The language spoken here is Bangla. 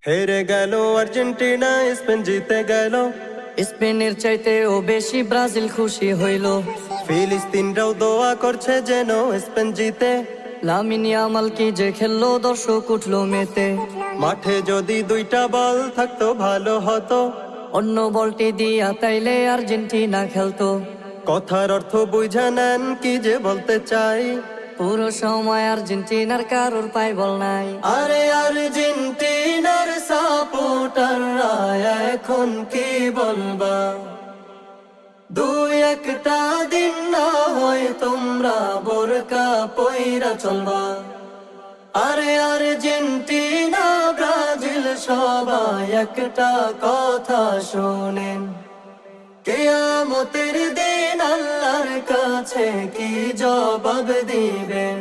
হেরে গেল আর্জেন্টিনা, স্পেন জিতে গেল। স্পেনের চাইতেও বেশি ব্রাজিল খুশি হইল। ফিলিস্তিনরাও দোয়া করছে যেন স্পেন জিতে। লামিন ইয়ামাল কি যে খেললো, দর্শক উঠলো মেতে। মাঠে যদি দুইটা বল থাকতো ভালো হতো, অন্য বলটি দিয়া তাইলে আর্জেন্টিনা খেলতো। কথার অর্থ বুঝা নেন কি যে বলতে চাই। পুরো সময় আর্জেন্টিনার কারোর পায় বল নাই। আরে আর্জেন্টিনার সাপোর্টাররা এখন কি বলবা, দুই একটা দিন না হয় তোমরা বোরকা পইরা চলবা। আরে আর্জেন্টিনা ব্রাজিল সবাই একটা কথা শোনেন, কিয়ামতের দিন আল্লাহর কাছে কি জবাব দিবেন।